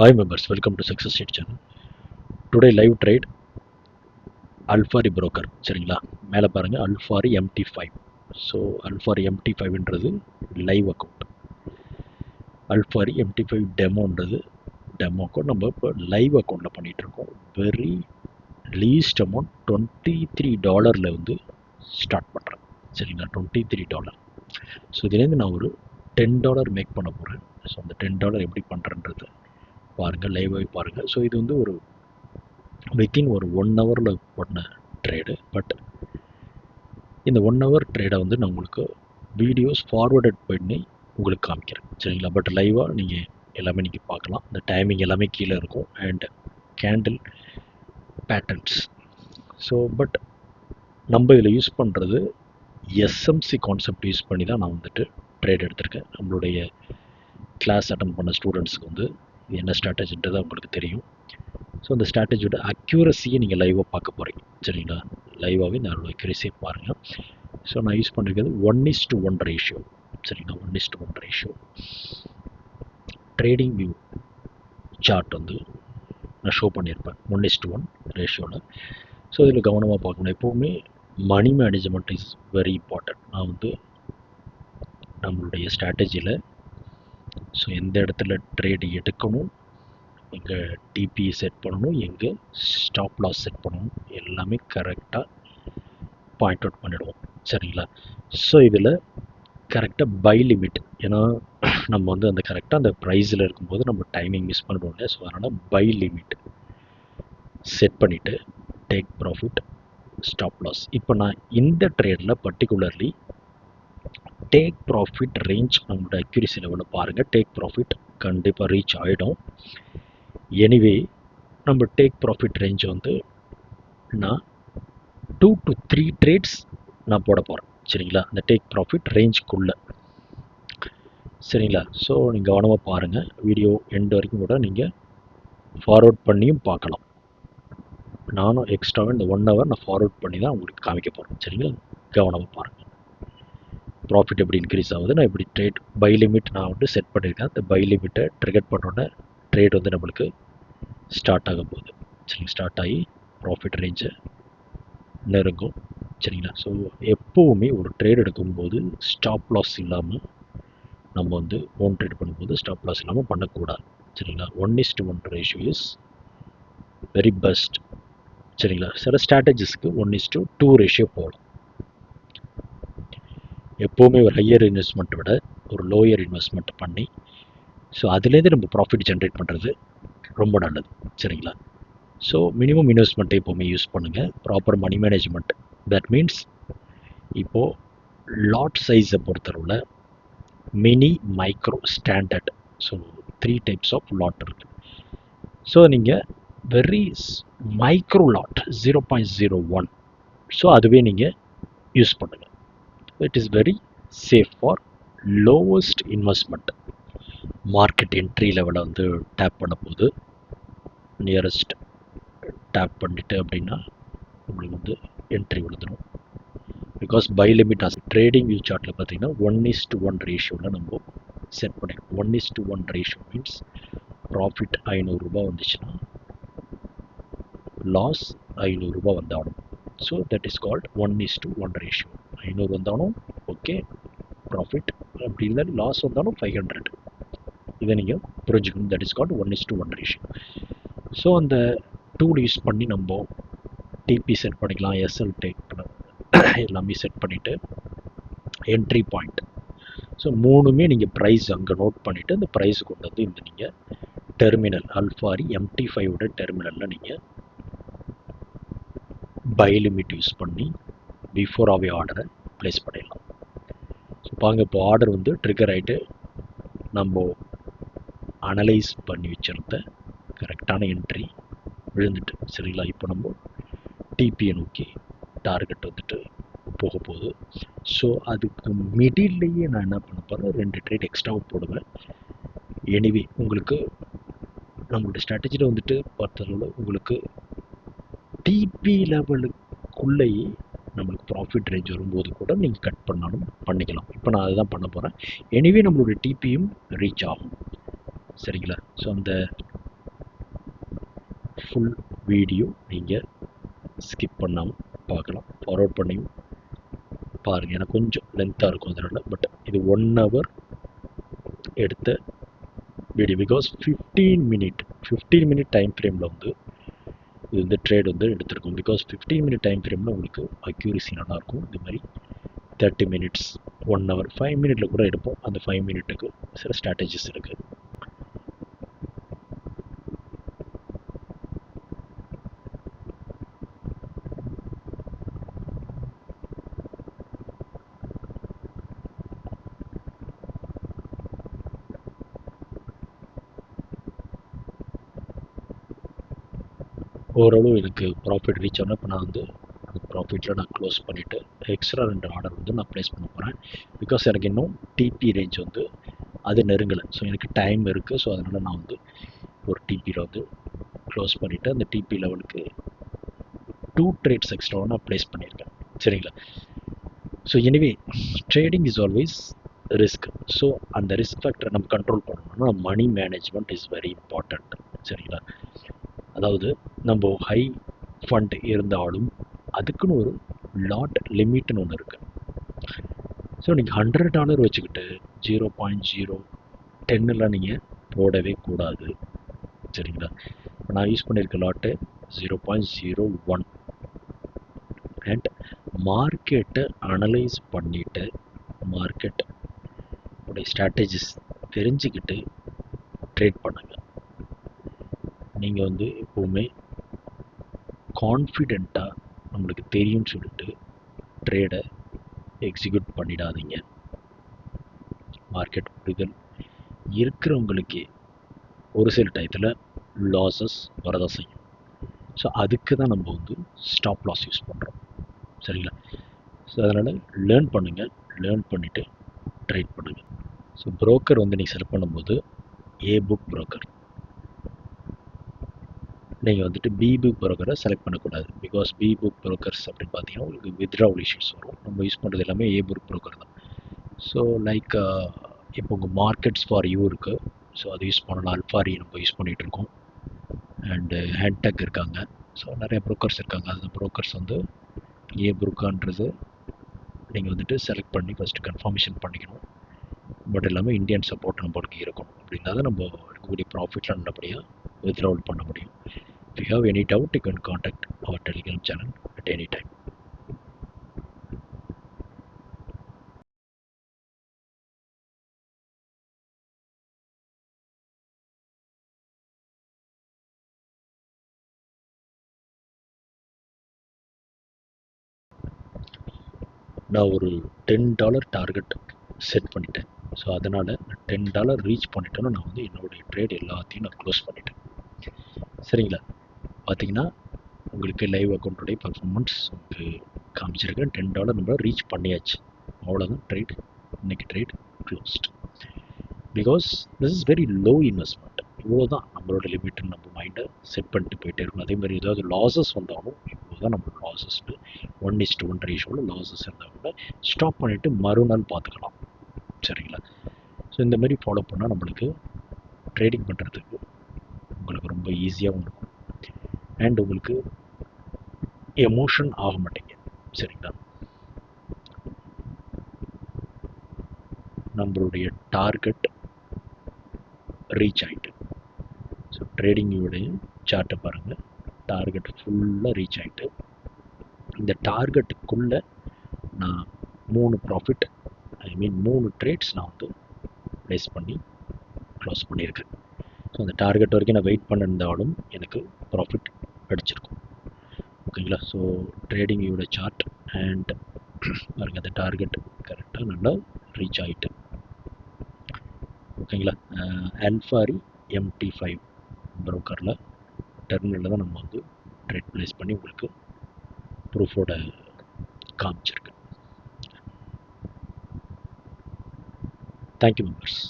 Hi members, welcome to Success Street channel. Today live trade Alfari broker சரிங்களா மேலே பாருங்க Alfari MT5. So Alfari MT5ன்றது live account. Alfari MT5 டெமோன்றது demo account. நம்ம இப்போ live அக்கௌண்ட்டில் பண்ணிகிட்ருக்கோம். வெரி லீஸ்ட் அமௌண்ட் $23 வந்து ஸ்டார்ட் பண்ணுறேன் சரிங்களா. $23. ஸோ இதுலேருந்து நான் ஒரு $10 மேக் பண்ண போகிறேன். ஸோ அந்த $10 எப்படி பண்ணுறன்றது பாருங்கள், லைவாகவே பாருங்கள். ஸோ இது வந்து ஒரு வித்தின் ஒரு 1 ஹவரில் பண்ண ட்ரேடு. பட் இந்த 1 ஹவர் ட்ரேடை வந்து நான் உங்களுக்கு வீடியோஸ் ஃபார்வர்டட் பண்ணி உங்களுக்கு காமிக்கிறேன் சரிங்களா. பட் லைவாக நீங்கள் எல்லாமே நீங்கள் பார்க்கலாம். இந்த டைமிங் எல்லாமே கீழே இருக்கும் and candle patterns. So but நம்ம இதில் யூஸ் பண்ணுறது எஸ்எம்சி கான்செப்ட் யூஸ் பண்ணி தான் நான் வந்துட்டு ட்ரேட் எடுத்திருக்கேன். நம்மளுடைய கிளாஸ் அட்டன் பண்ண ஸ்டூடெண்ட்ஸுக்கு வந்து என்ன ஸ்ட்ராட்டஜின்றது அவங்களுக்கு தெரியும். ஸோ அந்த ஸ்ட்ராட்டஜியோட அக்யூரஸியை நீங்கள் லைவாக பார்க்க போகிறீங்க சரிங்களா. லைவாகவே இந்த அக்யூரஸியை பாருங்கள். ஸோ நான் யூஸ் பண்ணிருக்கிறது 1:1 ரேஷியோ சரிங்களா. 1:1 ரேஷியோ ட்ரேடிங் வியூ சார்ட் வந்து நான் ஷோ பண்ணியிருப்பேன் 1:1 ரேஷியோவில். ஸோ இதில் கவனமாக பார்க்கணும். எப்போவுமே money management is very important. நான் வந்து நம்மளுடைய ஸ்ட்ராட்டஜியில் ஸோ எந்த இடத்துல ட்ரேடு எடுக்கணும், எங்கே டிபி செட் பண்ணணும், எங்கே ஸ்டாப் லாஸ் செட் பண்ணணும், எல்லாமே கரெக்டாக பாயிண்ட் அவுட் பண்ணிவிடுவோம் சரிங்களா. ஸோ இதில் கரெக்டாக பை லிமிட், ஏன்னா நம்ம வந்து அந்த கரெக்டாக அந்த ப்ரைஸில் இருக்கும்போது நம்ம டைமிங் மிஸ் பண்ணிடுவோம் இல்லையா. ஸோ அதனால் பை லிமிட் செட் பண்ணிவிட்டு டேக் ப்ராஃபிட், ஸ்டாப் லாஸ். இப்போ நான் இந்த ட்ரேடில் பர்டிகுலர்லி டேக் ப்ராஃபிட் ரேஞ்ச் நம்மளோட அக்யூரசி லெவலில் பாருங்கள். டேக் ப்ராஃபிட் கண்டிப்பாக ரீச் ஆகிடும். எனிவே நம்ம டேக் ப்ராஃபிட் ரேஞ்ச் வந்து நான் 2 to 3 ட்ரேட்ஸ் நான் போட போகிறேன் சரிங்களா. அந்த டேக் ப்ராஃபிட் ரேஞ்சுக்குள்ளே சரிங்களா. ஸோ நீங்கள் கவனமாக பாருங்கள். வீடியோ எண்ட் வரைக்கும் கூட நீங்கள் ஃபார்வர்ட் பண்ணியும் பார்க்கலாம். நானும் எக்ஸ்ட்ராவாக இந்த 1 ஹவர் நான் ஃபார்வர்ட் பண்ணி தான் உங்களுக்கு காமிக்க போகிறேன் சரிங்களா. கவனமாக பாருங்கள். ப்ராஃபிட் எப்படி இன்க்ரீஸ் ஆகுது, நான் எப்படி ட்ரேட் பை லிமிட் நான் வந்து செட் பண்ணியிருக்கேன். அந்த பை லிமிட்டை ட்ரிகர் பண்ணோன்னே ட்ரேட் வந்து நம்மளுக்கு ஸ்டார்ட் ஆக போகுது சரிங்க. ஸ்டார்ட் ஆகி ப்ராஃபிட் ரேஞ்சை நெருங்கும் சரிங்களா. ஸோ எப்போவுமே ஒரு ட்ரேட் எடுக்கும்போது ஸ்டாப் லாஸ் இல்லாமல் நம்ம வந்து ஓன் ட்ரேட் பண்ணும்போது ஸ்டாப் லாஸ் இல்லாமல் பண்ணக்கூடாது சரிங்களா. 1:1 ரேஷியோ இஸ் வெரி பெஸ்ட் சரிங்களா. சில ஸ்ட்ராட்டஜிஸ்க்கு 1:2 ரேஷியோ போகலாம். எப்போவுமே ஒரு ஹையர் இன்வெஸ்ட்மெண்ட்டை விட ஒரு லோயர் இன்வெஸ்ட்மெண்ட் பண்ணி ஸோ அதுலேருந்து நம்ம ப்ராஃபிட் ஜென்ரேட் பண்ணுறது ரொம்ப நல்லது சரிங்களா. ஸோ மினிமம் இன்வெஸ்ட்மெண்ட்டை எப்போவுமே யூஸ் பண்ணுங்கள். Proper money management, that means இப்போது லாட் சைஸை பொறுத்தளவில் mini, micro, standard, so 3 types of lot இருக்குது. ஸோ நீங்கள் வெரி மைக்ரோ லாட் 0.01, ஸோ அதுவே நீங்கள் யூஸ் பண்ணுங்கள். It is very safe for lowest investment. Market entry லெவலை வந்து டேப் பண்ண போது நியரஸ்ட் டேப் பண்ணிட்டு அப்படின்னா உங்களுக்கு வந்து என்ட்ரி விழுந்துடும். Because buy limit as trading view சார்ட்டில் பார்த்தீங்கன்னா 1:1 ரேஷியோவில் நம்ம செட் பண்ணிருக்கோம். 1:1 ரேஷியோ மீன்ஸ் ப்ராஃபிட் ₹500 வந்துச்சுன்னா லாஸ் ₹500 வந்தாலும். So that is called 1:1 ratio. 500 வந்தாலும் ஓகே ப்ராஃபிட், அப்படி இல்லை லாஸ் வந்தாலும் 500. இதை நீங்கள் புரிஞ்சுக்கணும். That is called 1:1 ratio. So அந்த டூல் யூஸ் பண்ணி நம்ம டிபி செட் பண்ணிக்கலாம், எஸ்எல் டேக் எல்லாமே செட் பண்ணிவிட்டு என்ட்ரி பாயிண்ட், ஸோ மூணுமே நீங்கள் ப்ரைஸ் அங்கே நோட் பண்ணிவிட்டு அந்த ப்ரைஸ் கொண்டு வந்து இந்த நீங்கள் டெர்மினல் அல்ஃபாரி MT5ஓட டெர்மினலில் நீங்கள் பை லிமிட் யூஸ் பண்ணி பிஃபோராகவே ஆர்டரை ப்ளேஸ் பண்ணிடலாம். ஸோ பாருங்க, இப்போ ஆர்டர் வந்து ட்ரிகர் ஆகிட்டு நம்ம அனலைஸ் பண்ணி வச்சுருந்த கரெக்டான என்ட்ரி விழுந்துட்டு சரிங்களா. இப்போ நம்ம டிபியை நோக்கி டார்கெட் வந்துட்டு போக போகுது. ஸோ அதுக்கு மிடில்லையே நான் என்ன பண்ண போகிறேன், 2 ட்ரேட் எக்ஸ்ட்ராவும் போடுவேன். எனிவே உங்களுக்கு நம்மளுடைய ஸ்ட்ராட்டஜியில் வந்துட்டு பார்த்தளவில் உங்களுக்கு டிபி லெவலுக்குள்ளேயே நம்மளுக்கு ப்ராஃபிட் ரேஞ்ச் வரும்போது கூட நீங்கள் கட் பண்ணாலும் பண்ணிக்கலாம். இப்போ நான் அதுதான் பண்ண போகிறேன். எனிவே நம்மளுடைய டிபியும் ரீச் ஆகும் சரிங்களா. ஸோ அந்த ஃபுல் வீடியோ நீங்கள் ஸ்கிப் பண்ணாமல் பார்க்கலாம். ஃபார்வர்ட் பண்ணியும் பாருங்கள். எனக்கு கொஞ்சம் லென்த்தாக இருக்கும் அதனால், பட் இது 1 hour எடுத்த வீடியோ. பிகாஸ் 15 மினிட் டைம் ஃப்ரேமில் வந்து இது வந்து ட்ரேட் வந்து எடுத்திருக்கும். பிகாஸ் 15 மினிட் டைம் ஃப்ரேமில் உங்களுக்கு அக்யூரசி நல்லாயிருக்கும். இது மாதிரி 30 மினிட்ஸ் 1 hour 5 மினிட்டில் கூட எடுப்போம். அந்த 5 மினிட்டுக்கு சில ஸ்ட்ராட்டஜிஸ் இருக்குது. ஓரளவு எனக்கு ப்ராஃபிட் ரீச் ஆனால் இப்போ நான் வந்து அந்த ப்ராஃபிட்டில் நான் க்ளோஸ் பண்ணிவிட்டு எக்ஸ்ட்ரா 2 ஆர்டர் வந்து நான் ப்ளேஸ் பண்ண போகிறேன். பிகாஸ் எனக்கு இன்னும் டிபி ரேஞ்ச் வந்து அது நெருங்கலை. ஸோ எனக்கு டைம் இருக்குது. ஸோ அதனால் நான் வந்து ஒரு டிபியில் வந்து க்ளோஸ் பண்ணிவிட்டு அந்த டிபி லெவலுக்கு 2 ட்ரேட்ஸ் எக்ஸ்ட்ராவாக நான் ப்ளேஸ் பண்ணியிருக்கேன். சரிங்களா? So anyway trading is always risk. So அந்த ரிஸ்க் ஃபேக்டரை நம்ம கண்ட்ரோல் பண்ணணும்னா money management is very important. சரிங்களா? அதாவது நம்ம ஹை ஃபண்ட் இருந்தாலும் அதுக்குன்னு ஒரு லாட் லிமிட்னு ஒன்று இருக்குது. ஸோ நீங்கள் $100 வச்சுக்கிட்டு 0.010 நீங்கள் போடவே கூடாது. சரிங்களா? இப்போ நான் யூஸ் பண்ணியிருக்க லாட்டு 0.01. அண்ட் மார்க்கெட்டை அனலைஸ் பண்ணிவிட்டு மார்க்கெட் உடைய ஸ்ட்ராட்டஜிஸ் தெரிஞ்சுக்கிட்டு ட்ரேட் பண்ணுங்கள். நீங்கள் வந்து எப்போவுமே கான்ஃபிடெண்ட்டாக நம்மளுக்கு தெரியும்னு சொல்லிட்டு ட்ரேடை எக்ஸிக்யூட் பண்ணிடாதீங்க. மார்க்கெட் புரிதல் இருக்கிறவங்களுக்கே ஒரு சில டயத்தில் லாஸஸ் வரதான் செய்யும். ஸோ அதுக்கு தான் நம்ம வந்து ஸ்டாப் லாஸ் யூஸ் பண்ணுறோம். சரிங்களா? ஸோ அதனால் லேர்ன் பண்ணுங்கள். லேர்ன் பண்ணிவிட்டு ட்ரேட் பண்ணுங்கள். ஸோ ப்ரோக்கர் வந்து நீங்கள் செலக்ட் பண்ணும்போது ஏ புக் ப்ரோக்கர், நீங்கள் வந்துட்டு பி புக் ப்ரோக்கரை செலக்ட் பண்ணக்கூடாது. பிகாஸ் பி புக் ப்ரோக்கர்ஸ் அப்படின்னு பார்த்தீங்கன்னா உங்களுக்கு வித்ட்ராவல் இஷ்யூஸ் வரும். நம்ம யூஸ் பண்ணுறது எல்லாமே ஏ புக் ப்ரோக்கர் தான். ஸோ லைக் இப்போ உங்கள் மார்க்கெட்ஸ் ஃபார் யூ இருக்குது. ஸோ அது யூஸ் பண்ணலாம். அல்ஃபாரி நம்ம யூஸ் பண்ணிகிட்ருக்கோம். அண்டு ஹேண்ட்டக் இருக்காங்க. ஸோ நிறைய ப்ரோக்கர்ஸ் இருக்காங்க. அந்த ப்ரோக்கர்ஸ் வந்து ஏ புக்கான்றது நீங்கள் வந்துட்டு செலக்ட் பண்ணி ஃபஸ்ட்டு கன்ஃபர்மேஷன் பண்ணிக்கணும். பட் எல்லாமே இந்தியன் சப்போர்ட் நம்மளுக்கு இருக்கணும். அப்படின்னா தான் நம்ம இருக்கக்கூடிய ப்ராஃபிட்டில் நல்லபடியாக வித்ட்ராவல் பண்ண முடியும். If you have any doubt, you can contact our Telegram channel at any time. நான் ஒரு $10 டார்கெட் செட் பண்ணிட்டேன். ஸோ அதனால் $10 ரீச் பண்ணிட்டோன்னா நான் வந்து என்னுடைய ட்ரேட் எல்லாத்தையும் நான் க்ளோஸ் பண்ணிட்டேன். சரிங்களா? பார்த்தீங்கன்னா உங்களுக்கு லைவ் அக்கௌண்ட்டுடைய பர்ஃபார்மன்ஸ் உங்களுக்கு காமிச்சிருக்கேன். $10 நம்ம ரீச் பண்ணியாச்சு. அவ்வளோதான் ட்ரேட். இன்றைக்கி trade closed. Because this is very low investment. இவ்வளோ தான் நம்மளோட லிமிட்னு நம்ம மைண்டை செட் பண்ணிட்டு போயிட்டே இருக்கணும். அதே மாதிரி ஏதாவது லாஸஸ் வந்தாலும் இவ்வளோ தான் நம்மளோட லாஸஸ்னு 1:1 ரேஷியோவில் லாஸஸ் இருந்தால் கூட ஸ்டாப் பண்ணிவிட்டு மறுநாள் பார்த்துக்கலாம். சரிங்களா? ஸோ இந்த மாதிரி ஃபாலோ பண்ணால் நம்மளுக்கு ட்ரேடிங் பண்ணுறதுக்கு உங்களுக்கு ரொம்ப ஈஸியாகவும் இருக்கும். அண்ட் உங்களுக்கு எமோஷன் ஆக மாட்டீங்க. சரிங்களா? நம்மளுடைய டார்கெட் ரீச் ஆகிட்டு. ஸோ ட்ரேடிங்கோடைய சார்ட்டை பாருங்கள். டார்கெட் ஃபுல்லாக ரீச் ஆகிட்டு இந்த டார்கெட்டுக்குள்ளே நான் 3 ப்ராஃபிட் ஐ மீன் 3 ட்ரேட்ஸ் நான் வந்து ப்ளேஸ் பண்ணி க்ளோஸ் பண்ணியிருக்கேன். ஸோ அந்த டார்கெட் வரைக்கும் நான் வெயிட் பண்ணியிருந்தாலும் எனக்கு ப்ராஃபிட் அடிச்சிருக்கும். ஓகேங்களா? ஸோ ட்ரேடிங்கோட சார்ட் அண்ட் பாருங்கள் அந்த டார்கெட் கரெக்டாக நல்லா ரீச் ஆகிட்டு. ஓகேங்களா? அல்ஃபாரி MT5 ப்ரோக்கரில் டெர்மினலில் தான் நம்ம வந்து ட்ரேட் ப்ளேஸ் பண்ணி உங்களுக்கு ப்ரூஃபோட காமிச்சிருக்கேன். Thank you members.